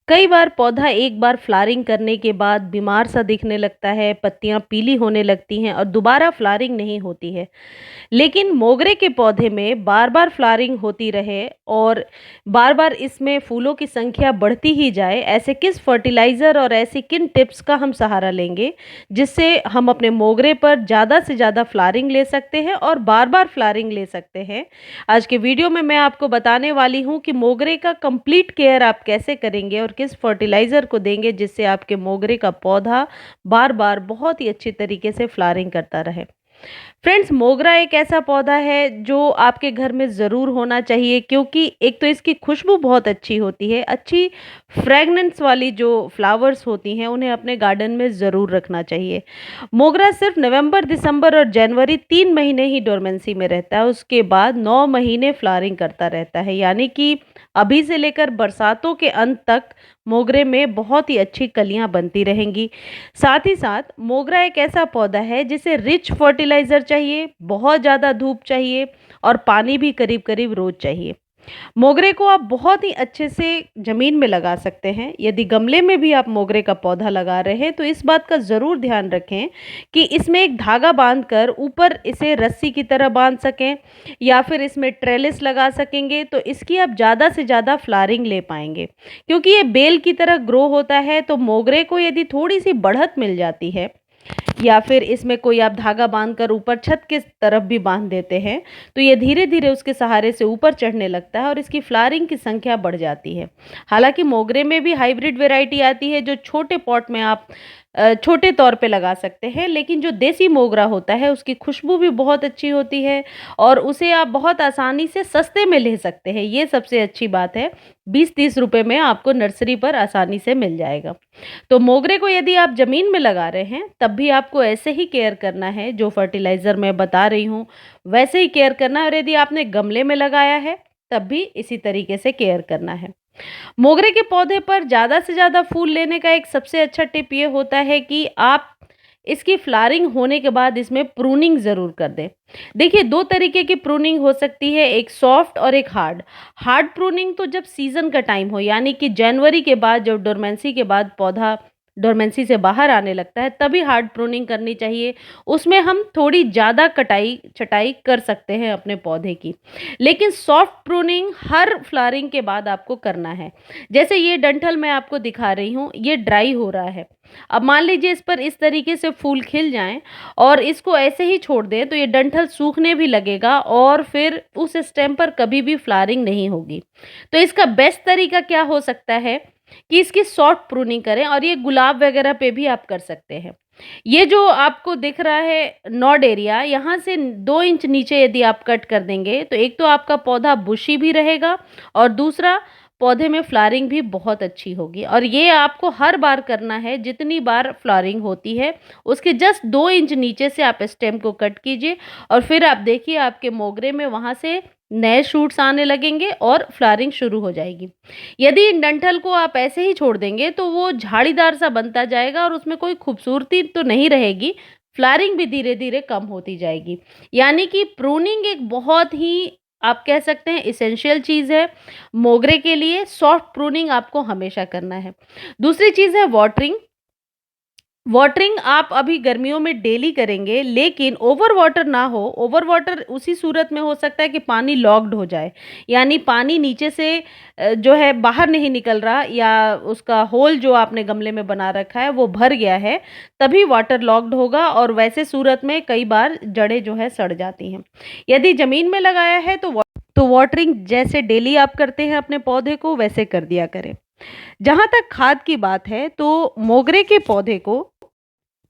कई बार पौधा एक बार फ्लावरिंग करने के बाद बीमार सा दिखने लगता है, पत्तियां पीली होने लगती हैं और दोबारा फ्लावरिंग नहीं होती है। लेकिन मोगरे के पौधे में बार-बार फ्लावरिंग होती रहे और बार-बार इसमें फूलों की संख्या बढ़ती ही जाए, ऐसे किस फर्टिलाइज़र और ऐसी किन टिप्स का हम सहारा लेंगे, जिससे हम अपने मोगरे पर ज़्यादा से ज़्यादा फ्लावरिंग ले सकते हैं और बार-बार फ्लावरिंग ले सकते हैं। आज के वीडियो में मैं आपको बताने वाली हूँ कि मोगरे का कंप्लीट केयर आप कैसे करेंगे और किस फर्टिलाइज़र को देंगे, जिससे आपके मोगरे का पौधा बार-बार बहुत ही अच्छी तरीके से फ्लावरिंग करता रहे। फ्रेंड्स, मोगरा एक ऐसा पौधा है जो आपके घर में ज़रूर होना चाहिए, क्योंकि एक तो इसकी खुशबू बहुत अच्छी होती है। अच्छी फ्रेगनेंस वाली जो फ्लावर्स होती हैं उन्हें अपने गार्डन में ज़रूर रखना चाहिए। मोगरा सिर्फ नवंबर, दिसंबर और जनवरी 3 महीने ही डोरमेंसी में रहता है। उसके बाद 9 महीने फ्लावरिंग करता रहता है, यानी कि अभी से लेकर बरसातों के अंत तक मोगरे में बहुत ही अच्छी कलियां बनती रहेंगी। साथ ही साथ मोगरा एक ऐसा पौधा है जिसे रिच फर्टिलाइज़र चाहिए, बहुत ज़्यादा धूप चाहिए और पानी भी करीब-करीब रोज़ चाहिए। मोगरे को आप बहुत ही अच्छे से ज़मीन में लगा सकते हैं। यदि गमले में भी आप मोगरे का पौधा लगा रहे हैं तो इस बात का ज़रूर ध्यान रखें कि इसमें एक धागा बांधकर ऊपर इसे रस्सी की तरह बांध सकें, या फिर इसमें ट्रेलिस लगा सकेंगे तो इसकी आप ज़्यादा से ज़्यादा फ्लावरिंग ले पाएंगे। क्योंकि ये बेल की तरह ग्रो होता है, तो मोगरे को यदि थोड़ी सी बढ़त मिल जाती है या फिर इसमें कोई आप धागा बांधकर ऊपर छत के तरफ भी बांध देते हैं, तो ये धीरे-धीरे उसके सहारे से ऊपर चढ़ने लगता है और इसकी फ्लावरिंग की संख्या बढ़ जाती है। हालाँकि मोगरे में भी हाइब्रिड वैरायटी आती है जो छोटे पॉट में आप छोटे तौर पे लगा सकते हैं, लेकिन जो देसी मोगरा होता है उसकी खुशबू भी बहुत अच्छी होती है और उसे आप बहुत आसानी से सस्ते में ले सकते हैं। ये सबसे अच्छी बात है, 20-30 रुपए में आपको नर्सरी पर आसानी से मिल जाएगा। तो मोगरे को यदि आप ज़मीन में लगा रहे हैं, तब भी आपको ऐसे ही केयर करना है, जो फर्टिलाइज़र मैं बता रही हूँ, वैसे ही केयर करना है। और यदि आपने गमले में लगाया है, तब भी इसी तरीके से केयर करना है। मोगरे के पौधे पर ज़्यादा से ज़्यादा फूल लेने का एक सबसे अच्छा टिप ये होता है कि आप इसकी फ्लावरिंग होने के बाद इसमें प्रूनिंग ज़रूर कर दें। देखिए, 2 तरीके की प्रूनिंग हो सकती है, एक सॉफ्ट और एक हार्ड। हार्ड प्रूनिंग तो जब सीज़न का टाइम हो, यानी कि जनवरी के बाद, जब डोरमेंसी के बाद पौधा डोरमेंसी से बाहर आने लगता है, तभी हार्ड प्रूनिंग करनी चाहिए। उसमें हम थोड़ी ज़्यादा कटाई छटाई कर सकते हैं अपने पौधे की। लेकिन सॉफ्ट प्रूनिंग हर फ्लावरिंग के बाद आपको करना है। जैसे ये डंठल मैं आपको दिखा रही हूँ, ये ड्राई हो रहा है। अब मान लीजिए इस पर इस तरीके से फूल खिल जाएँ और इसको ऐसे ही छोड़ दें, तो ये डंठल सूखने भी लगेगा और फिर उस स्टेम पर कभी भी फ्लावरिंग नहीं होगी। तो इसका बेस्ट तरीका क्या हो सकता है कि इसकी सॉफ्ट प्रूनिंग करें, और ये गुलाब वगैरह पे भी आप कर सकते हैं। ये जो आपको दिख रहा है नॉड एरिया, यहाँ से 2 इंच नीचे यदि आप कट कर देंगे, तो एक तो आपका पौधा बुशी भी रहेगा और दूसरा पौधे में फ्लावरिंग भी बहुत अच्छी होगी। और ये आपको हर बार करना है, जितनी बार फ्लावरिंग होती है उसके जस्ट 2 इंच नीचे से आप स्टेम को कट कीजिए और फिर आप देखिए आपके मोगरे में वहाँ से नए शूट्स आने लगेंगे और फ्लावरिंग शुरू हो जाएगी। यदि इन डंठल को आप ऐसे ही छोड़ देंगे तो वो झाड़ीदार सा बनता जाएगा और उसमें कोई खूबसूरती तो नहीं रहेगी, फ्लावरिंग भी धीरे-धीरे कम होती जाएगी। यानी कि प्रूनिंग एक बहुत ही, आप कह सकते हैं, एसेंशियल चीज़ है मोगरे के लिए। सॉफ्ट प्रूनिंग आपको हमेशा करना है। दूसरी चीज़ है वाटरिंग। वाटरिंग आप अभी गर्मियों में डेली करेंगे, लेकिन ओवर वाटर ना हो। ओवर वाटर उसी सूरत में हो सकता है कि पानी लॉक्ड हो जाए, यानी पानी नीचे से जो है बाहर नहीं निकल रहा, या उसका होल जो आपने गमले में बना रखा है वो भर गया है, तभी वाटर लॉक्ड होगा और वैसे सूरत में कई बार जड़ें जो है सड़ जाती हैं। यदि ज़मीन में लगाया है तो वाटरिंग जैसे डेली आप करते हैं अपने पौधे को, वैसे कर दिया करें। जहाँ तक खाद की बात है, तो मोगरे के पौधे को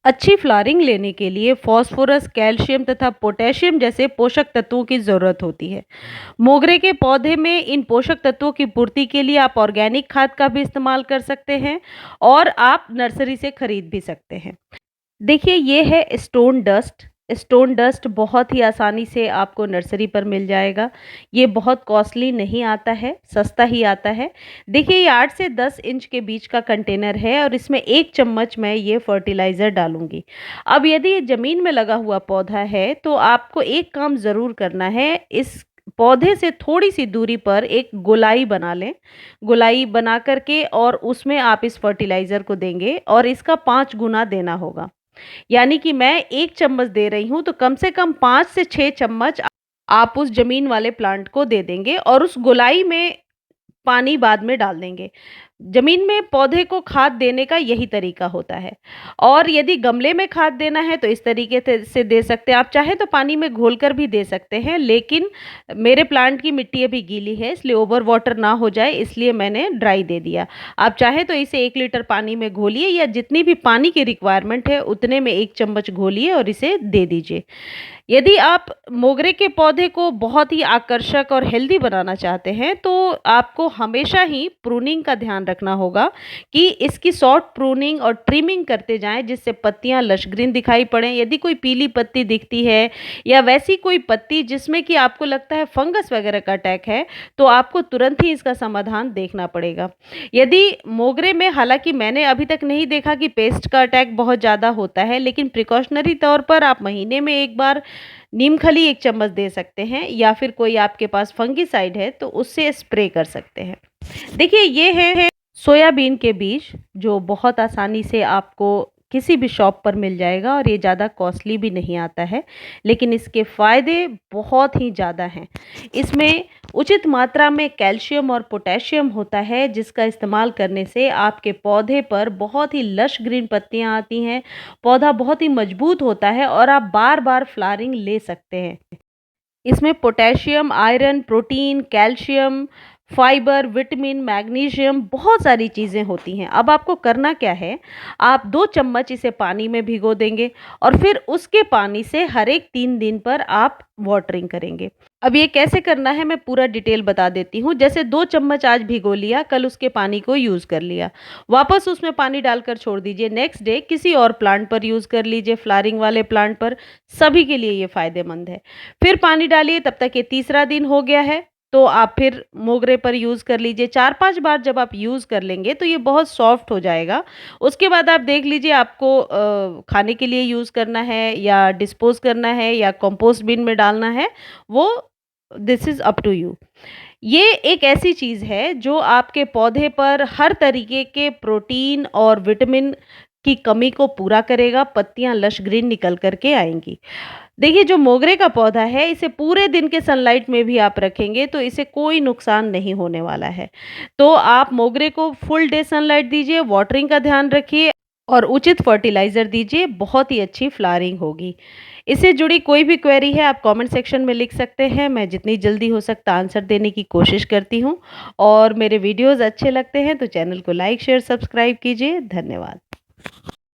अच्छी फ्लावरिंग लेने के लिए फास्फोरस, कैल्शियम तथा पोटेशियम जैसे पोषक तत्वों की ज़रूरत होती है। मोगरे के पौधे में इन पोषक तत्वों की पूर्ति के लिए आप ऑर्गेनिक खाद का भी इस्तेमाल कर सकते हैं और आप नर्सरी से खरीद भी सकते हैं। देखिए, ये है स्टोन डस्ट। स्टोन डस्ट बहुत ही आसानी से आपको नर्सरी पर मिल जाएगा। ये बहुत कॉस्टली नहीं आता है, सस्ता ही आता है। देखिए, ये 8 से 10 इंच के बीच का कंटेनर है और इसमें 1 चम्मच मैं ये फर्टिलाइज़र डालूँगी। अब यदि ये ज़मीन में लगा हुआ पौधा है तो आपको एक काम ज़रूर करना है, इस पौधे से थोड़ी-सी दूरी पर एक गोलाई बना लें। गोलाई बना कर के और उसमें आप इस फर्टिलाइज़र को देंगे और इसका 5 गुना देना होगा। यानी कि मैं 1 चम्मच दे रही हूँ, तो कम से कम 5 से 6 चम्मच आप उस ज़मीन वाले प्लांट को दे देंगे और उस गोलाई में पानी बाद में डाल देंगे। ज़मीन में पौधे को खाद देने का यही तरीका होता है। और यदि गमले में खाद देना है तो इस तरीके से दे सकते हैं। आप चाहें तो पानी में घोलकर भी दे सकते हैं, लेकिन मेरे प्लांट की मिट्टी अभी गीली है, इसलिए ओवर वाटर ना हो जाए, इसलिए मैंने ड्राई दे दिया। आप चाहें तो इसे 1 लीटर पानी में घोलिए या जितनी भी पानी की रिक्वायरमेंट है उतने में 1 चम्मच घोलिए और इसे दे दीजिए। यदि आप मोगरे के पौधे को बहुत ही आकर्षक और हेल्दी बनाना चाहते हैं, तो आपको हमेशा ही प्रूनिंग का ध्यान रखना होगा कि इसकी शॉर्ट प्रूनिंग और ट्रिमिंग करते जाएं, जिससे पत्तियां लश ग्रीन दिखाई पड़ें। यदि कोई पीली पत्ती दिखती है या वैसी कोई पत्ती जिसमें कि आपको लगता है फंगस वगैरह का अटैक है, तो आपको तुरंत ही इसका समाधान देखना पड़ेगा। यदि मोगरे में, हालांकि मैंने अभी तक नहीं देखा कि पेस्ट का अटैक बहुत ज़्यादा होता है, लेकिन प्रिकॉशनरी तौर पर आप महीने में एक बार नीम खली 1 चम्मच दे सकते हैं या फिर कोई आपके पास फंगिसाइड है तो उससे स्प्रे कर सकते हैं। देखिए, ये है सोयाबीन के बीज, जो बहुत आसानी से आपको किसी भी शॉप पर मिल जाएगा और ये ज़्यादा कॉस्टली भी नहीं आता है, लेकिन इसके फ़ायदे बहुत ही ज़्यादा हैं। इसमें उचित मात्रा में कैल्शियम और पोटेशियम होता है, जिसका इस्तेमाल करने से आपके पौधे पर बहुत ही लश ग्रीन पत्तियां आती हैं, पौधा बहुत ही मजबूत होता है और आप बार-बार फ्लावरिंग ले सकते हैं। इसमें potassium, iron, protein, calcium, fibre, vitamin, magnesium, बहुत सारी चीज़ें होती हैं। अब आपको करना क्या है, आप 2 चम्मच इसे पानी में भिगो देंगे और फिर उसके पानी से हर एक 3 दिन पर आप वाटरिंग करेंगे। अब ये कैसे करना है मैं पूरा डिटेल बता देती हूँ। जैसे 2 चम्मच आज भिगो लिया, कल उसके पानी को यूज़ कर लिया, वापस उसमें पानी डालकर छोड़ दीजिए। नेक्स्ट डे किसी और प्लांट पर यूज़ कर लीजिए, फ्लावरिंग वाले प्लांट पर, सभी के लिए ये फ़ायदेमंद है। फिर पानी डालिए, तब तक ये तीसरा दिन हो गया है, तो आप फिर मोगरे पर यूज़ कर लीजिए। 4-5 बार जब आप यूज़ कर लेंगे तो ये बहुत सॉफ्ट हो जाएगा। उसके बाद आप देख लीजिए आपको खाने के लिए यूज़ करना है या डिस्पोज़ करना है या कंपोस्ट बिन में डालना है, वो this is up to you. ये एक ऐसी चीज़ है जो आपके पौधे पर हर तरीके के प्रोटीन और विटामिन की कमी को पूरा करेगा, पत्तियाँ लश ग्रीन निकल कर के आएँगी। देखिए, जो मोगरे का पौधा है, इसे पूरे दिन के सनलाइट में भी आप रखेंगे तो इसे कोई नुकसान नहीं होने वाला है। तो आप मोगरे को फुल डे सनलाइट दीजिए, वाटरिंग का ध्यान रखिए और उचित फर्टिलाइज़र दीजिए, बहुत ही अच्छी फ्लावरिंग होगी। इससे जुड़ी कोई भी क्वेरी है आप कमेंट सेक्शन में लिख सकते हैं, मैं जितनी जल्दी हो सकता आंसर देने की कोशिश करती हूँ। और मेरे वीडियोज़ अच्छे लगते हैं तो चैनल को लाइक, शेयर, सब्सक्राइब कीजिए। धन्यवाद।